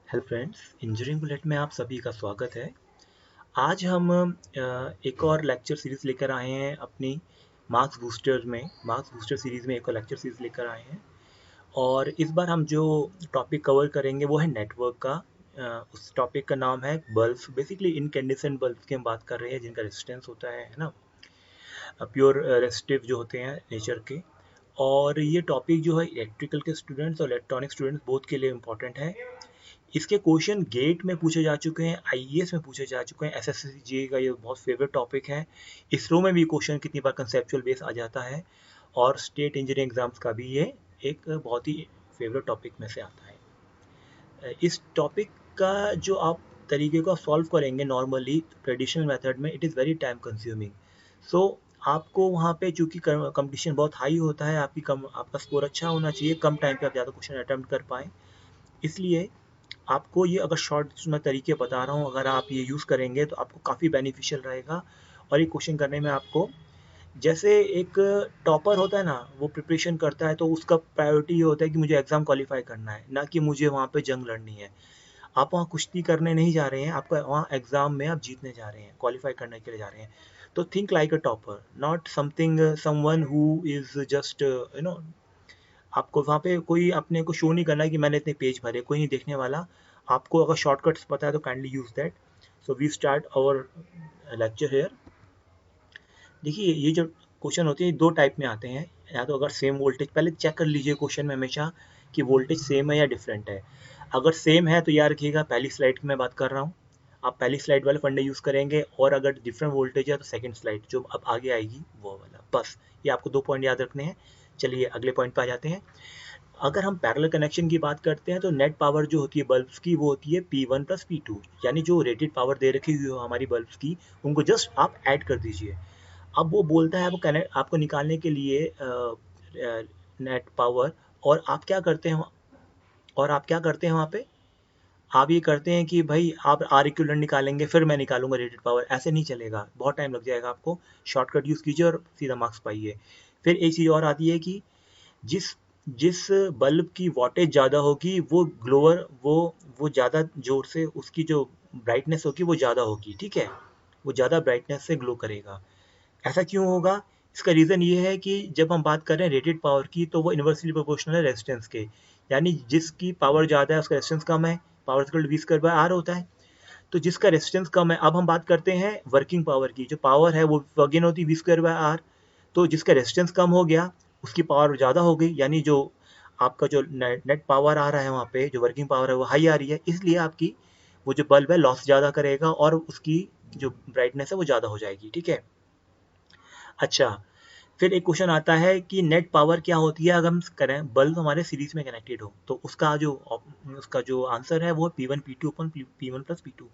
Hello friends, engineering bullet में आप सभी का स्वागत है। आज हम एक और लेक्चर सीरीज लेकर आए हैं अपनी मार्क्स बूस्टर सीरीज में एक और लेक्चर सीरीज लेकर आए हैं। और इस बार हम जो टॉपिक कवर करेंगे वो है नेटवर्क का। उस टॉपिक का नाम है बल्ब्स। बेसिकली इनकैंडेसेंट बल्ब्स की हम बात कर रहे हैं जिनका रेजिस्टेंस होता है ना, प्योर रेजिस्टिव जो होते हैं नेचर के। और ये टॉपिक जो है इलेक्ट्रिकल के स्टूडेंट्स और इलेक्ट्रॉनिक स्टूडेंट्स बोथ के लिए इम्पोर्टेंट है। इसके क्वेश्चन गेट में पूछे जा चुके हैं, आईएएस में पूछे जा चुके हैं, एसएससी जीए का ये बहुत फेवरेट टॉपिक है। इसरो में भी क्वेश्चन कितनी बार कंसेप्चुअल बेस आ जाता है, और स्टेट इंजीनियरिंग एग्जाम्स का भी ये एक बहुत ही फेवरेट टॉपिक में से आता है। इस टॉपिक का जो आप तरीके को सॉल्व करेंगे नॉर्मली ट्रेडिशनल मेथड में, it is very time consuming. So आपको वहाँ पे चूंकि कंपटीशन बहुत हाई होता है, आपका स्कोर अच्छा होना चाहिए, कम टाइम पे आप ज़्यादा क्वेश्चन अटेम्प्ट कर पाएँ। इसलिए आपको ये अगर शॉर्ट मैं तरीके बता रहा हूँ, अगर आप ये यूज़ करेंगे तो आपको काफ़ी बेनिफिशियल रहेगा। और ये क्वेश्चन करने में आपको, जैसे एक टॉपर होता है ना, वो प्रिपरेशन करता है तो उसका प्रायोरिटी ये होता है कि मुझे एग्ज़ाम क्वालिफाई करना है, ना कि मुझे वहाँ पे जंग लड़नी है। आप वहाँ कुश्ती करने नहीं जा रहे हैं, आपका वहाँ एग्ज़ाम में आप जीतने जा रहे हैं, क्वालिफाई करने के लिए जा रहे हैं। तो think like a topper, not something someone who is just आपको वहाँ पे कोई अपने को शो नहीं करना है कि मैंने इतने पेज भरे, कोई नहीं देखने वाला। आपको अगर शॉर्टकट्स पता है तो kindly use that. So we start our lecture here. देखिए, ये जो क्वेश्चन होते हैं दो टाइप में आते हैं। या तो अगर सेम वोल्टेज, पहले चेक कर लीजिए क्वेश्चन में हमेशा कि वोल्टेज सेम है या डिफरेंट है। अगर सेम है तो याद रखिएगा पहली स्लाइड की मैं बात कर रहा हूँ, आप पहली स्लाइड वाले फंडे यूज़ करेंगे। और अगर डिफरेंट वोल्टेज है तो सेकंड स्लाइड जो अब आगे आएगी वो वाला। बस ये आपको 2 पॉइंट याद रखने हैं। चलिए अगले पॉइंट पे आ जाते हैं। अगर हम पैरेलल कनेक्शन की बात करते हैं तो नेट पावर जो होती है बल्ब्स की वो होती है P1 प्लस P2, यानी जो रेटेड पावर दे रखी हुई हो हमारी बल्ब्स की, उनको जस्ट आप ऐड कर दीजिए। अब वो बोलता है आपको कनेक्ट आपको निकालने के लिए नेट पावर। और आप क्या करते हैं, वहाँ पे आप ये करते हैं कि भाई आप आर इक्विवेलेंट निकालेंगे फिर मैं निकालूंगा रेटेड पावर। ऐसे नहीं चलेगा, बहुत टाइम लग जाएगा आपको। शॉर्टकट यूज़ कीजिए और सीधा मार्क्स पाइए। फिर एक चीज़ और आती है कि जिस जिस बल्ब की वॉटेज ज़्यादा होगी वो ग्लोअर वो ज़्यादा जोर से उसकी जो ब्राइटनेस होगी वो ज़्यादा होगी, ठीक है, वो ज़्यादा ब्राइटनेस से ग्लो करेगा। ऐसा क्यों होगा? इसका रीज़न ये है कि जब हम बात कर रहे हैं रेटेड पावर की तो वो इन्वर्सली प्रोपोर्शनल है रेजिस्टेंस के। यानी जिसकी पावर ज़्यादा है उसका रेजिस्टेंस कम है, power equal to V square by R होता है। तो जिसका रेजिस्टेंस कम है, अब हम बात करते हैं वर्किंग पावर की। जो पावर है वो अगेन होती है वी स्क्वायर बाय आर। तो जिसका रेजिस्टेंस कम हो गया उसकी पावर ज़्यादा हो गई, यानी जो आपका जो नेट पावर आ रहा है वहाँ पे, जो वर्किंग पावर है वो हाई आ रही है। इसलिए आपकी वो जो बल्ब है लॉस ज़्यादा करेगा और उसकी जो ब्राइटनेस है वो ज़्यादा हो जाएगी, ठीक है। अच्छा, फिर एक क्वेश्चन आता है कि नेट पावर क्या होती है अगर हम करें बल्ब हमारे सीरीज में कनेक्टेड हो, तो उसका जो आंसर है वो P1 P2 अपन P1 प्लस P2।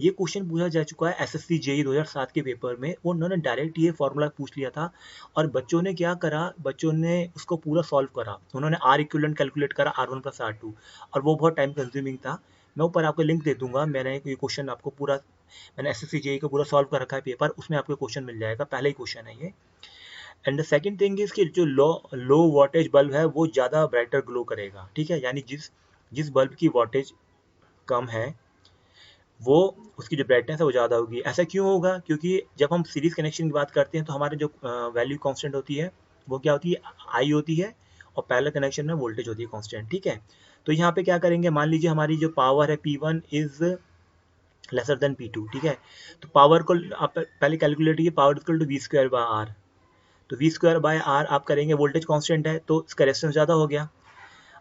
ये क्वेश्चन पूछा जा चुका है एसएससी जेई 2007 के पेपर में, उन्होंने डायरेक्ट ये फॉर्मूला पूछ लिया था। और बच्चों ने क्या करा, बच्चों ने उसको पूरा सॉल्व करा, उन्होंने आर इक्विवेलेंट कैलकुलेट करा R1 प्लस R2। और वो बहुत टाइम कंज्यूमिंग था। मैं ऊपर आपको लिंक दे दूंगा, मैंने ये क्वेश्चन आपको पूरा, मैंने एसएससी जेई को पूरा सॉल्व कर रखा है पेपर, उसमें आपको क्वेश्चन मिल जाएगा, पहला ही क्वेश्चन है ये। And the second thing is कि जो लो लो वॉटेज बल्ब है वो ज़्यादा ब्राइटर ग्लो करेगा, ठीक है। यानी जिस जिस बल्ब की वॉटेज कम है वो उसकी जो ब्राइटनेस है वो ज़्यादा होगी। ऐसा क्यों होगा? क्योंकि जब हम सीरीज कनेक्शन की बात करते हैं तो हमारे जो वैल्यू कांस्टेंट होती है वो क्या होती है, आई होती है। और पैरेलल कनेक्शन में वोल्टेज होती है कांस्टेंट, ठीक है। तो यहाँ पे क्या करेंगे, मान लीजिए हमारी जो पावर है P1 is lesser than P2, ठीक है। तो पावर को आप पहले कैलकुलेट कीजिए, power equal to V square by R. तो वी स्क्वायर बाय आर आप करेंगे, वोल्टेज कांस्टेंट है तो इसका रेजिस्टेंस ज़्यादा हो गया।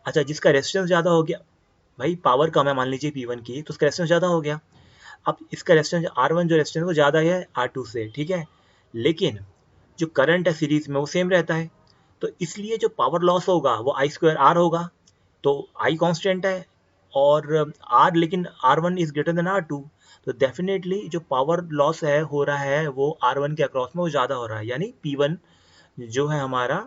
अच्छा, जिसका रेजिस्टेंस ज़्यादा हो गया, भाई पावर कम है मान लीजिए P1 की, तो उसका रेजिस्टेंस ज़्यादा हो गया। अब इसका रेजिस्टेंस R1 जो रेजिस्टेंस वो ज़्यादा है R2 से, ठीक है। लेकिन जो करंट है सीरीज में वो सेम रहता है। तो इसलिए जो पावर लॉस होगा वो आई स्क्वायर आर होगा। तो आई कांस्टेंट है और आर, लेकिन R1 is greater than R2। तो डेफिनेटली जो पावर लॉस है हो रहा है वो R1 के अक्रॉस में वो ज़्यादा हो रहा है, यानी P1 जो है हमारा,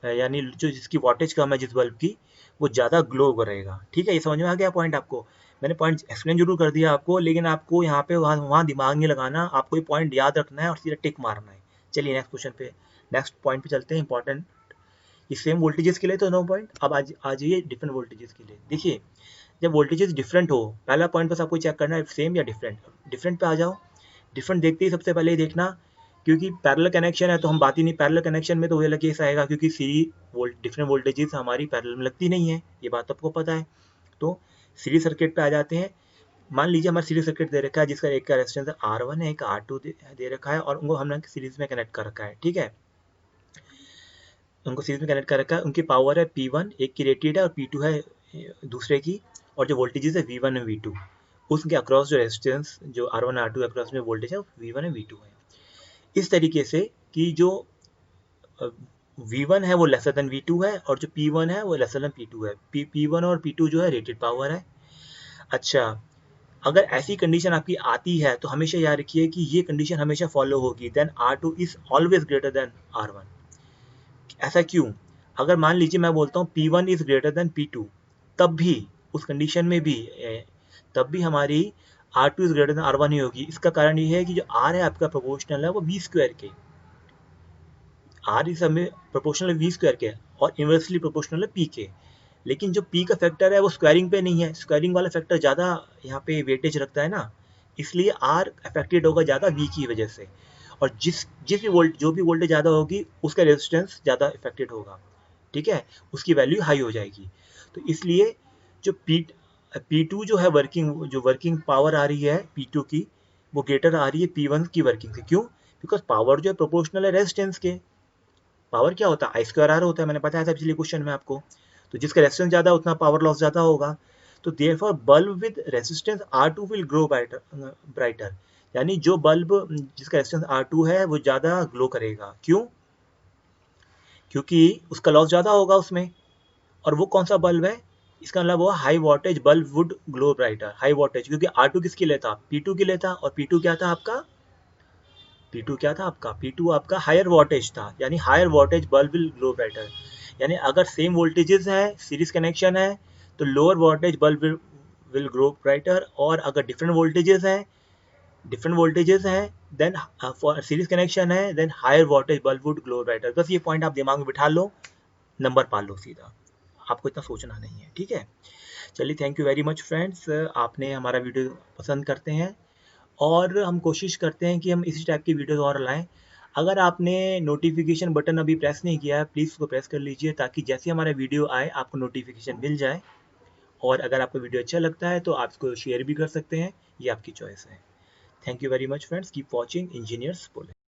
यानी जो जिसकी वॉटेज कम है जिस बल्ब की, वो ज़्यादा ग्लो करेगा, ठीक है। ये समझ में आ गया पॉइंट आपको? मैंने पॉइंट एक्सप्लेन जरूर कर दिया आपको, लेकिन आपको यहाँ पे वहाँ दिमाग नहीं लगाना, आपको ये पॉइंट याद रखना है और सीधा टिक मारना है। चलिए नेक्स्ट क्वेश्चन पे, नेक्स्ट पॉइंट पे चलते हैं, इंपॉर्टेंट। ये सेम वोल्टेजेस के लिए तो नो पॉइंट। अब आज आ जाइए डिफरेंट वोल्टेजेस के लिए। देखिए, जब वोल्टेजेस डिफरेंट हो, पहला पॉइंट बस आपको चेक करना है सेम या डिफरेंट। डिफरेंट पे आ जाओ। डिफरेंट देखते ही सबसे पहले ही देखना, क्योंकि पैरेलल कनेक्शन है तो हम बात ही नहीं, पैरेलल कनेक्शन में तो वही केस आएगा, क्योंकि सीरीज डिफरेंट वोल्टेजेस हमारी पैरेलल में लगती नहीं है, ये बात आपको पता है। तो सीरीज सर्किट पे आ जाते हैं। मान लीजिए हमारा सीरीज सर्किट दे रखा है जिसका एक का रेजिस्टेंस R1 है, एक का R2 दे रखा है, और उनको हमने सीरीज में कनेक्ट कर रखा है, ठीक है। उनको सीरीज में कनेक्ट कर रखा है, उनकी पावर है P1 एक की रेटेड है और P2 है दूसरे की, और जो वोल्टेजेस है V1 और V2, उसके अक्रॉस जो रेजिस्टेंस जो R1 R2 अक्रॉस में वोल्टेज है V1 और V2 है। इस तरीके से कि जो V1 है वो लेसर देन V2 है, और जो P1 है वो लेसर देन P2 है। P1 और P2 जो है रेटेड पावर है। अच्छा, अगर ऐसी कंडीशन आपकी आती है तो हमेशा याद रखिए कि ये कंडीशन हमेशा फॉलो होगी, then R2 is always greater than R1। ऐसा क्यों? अगर मान लीजिए मैं बोलता हूँ P1 is greater than P2, तब भी उस कंडीशन में भी तब भी हमारी R2 is greater than R1 ही होगी। इसका कारण ये है कि जो R है आपका प्रोपोर्शनल है वो V स्क्वायर के, R इस समय प्रोपोर्शनल V स्क्वायर के, और इनवर्सली प्रोपोर्शनल है P के। लेकिन जो P का फैक्टर है वो स्क्वायरिंग पे नहीं है, स्क्वायरिंग वाला फैक्टर ज़्यादा यहाँ पे वेटेज रखता है ना, इसलिए R अफेक्टेड होगा ज़्यादा V की वजह से, और जिस जो भी वोल्टेज ज़्यादा होगी उसका रेजिस्टेंस ज़्यादा अफेक्टेड होगा, ठीक है, उसकी वैल्यू हाई हो जाएगी। तो इसलिए जो P2 जो है वर्किंग पावर आ रही है P2 की, वो ग्रेटर आ रही है P1 की वर्किंग से। क्यों? बिकॉज पावर जो है प्रोपोर्शनल है रेजिस्टेंस के। पावर क्या होता है? आई स्क्वायर आर होता है, मैंने बताया था पिछले क्वेश्चन में आपको। तो जिसका रेजिस्टेंस ज़्यादा उतना पावर लॉस ज़्यादा होगा। तो therefore bulb with resistance R2 will glow brighter, यानी जो बल्ब जिसका रेजिस्टेंस R2 है वो ज़्यादा ग्लो करेगा। क्यों? क्योंकि उसका लॉस ज़्यादा होगा उसमें। और वो कौन सा बल्ब है? इसका मतलब वो high voltage bulb would glow brighter. High voltage, क्योंकि R2 किसके लिए था? P2 के लिए था, और P2 क्या था आपका? P2 क्या था आपका? P2 आपका हायर वोल्टेज था, यानी higher voltage bulb will glow brighter. यानी अगर सेम वोल्टेजेस है, सीरीज कनेक्शन है, तो lower voltage bulb will glow brighter, और अगर डिफरेंट वोल्टेजेस हैं देन फॉर सीरीज कनेक्शन है, then higher voltage bulb would glow brighter. बस ये पॉइंट आप दिमाग में बिठा लो, नंबर पा लो सीधा, आपको इतना सोचना नहीं है, ठीक है। चलिए, thank you very much friends, आपने हमारा वीडियो पसंद करते हैं, और हम कोशिश करते हैं कि हम इसी टाइप की वीडियोस और लाएं। अगर आपने नोटिफिकेशन बटन अभी प्रेस नहीं किया है, प्लीज़ उसको प्रेस कर लीजिए, ताकि जैसे हमारा वीडियो आए आपको नोटिफिकेशन मिल जाए। और अगर आपको वीडियो अच्छा लगता है तो आप इसको शेयर भी कर सकते हैं, ये आपकी चॉइस है। Thank you very much friends, keep watching engineers पोले।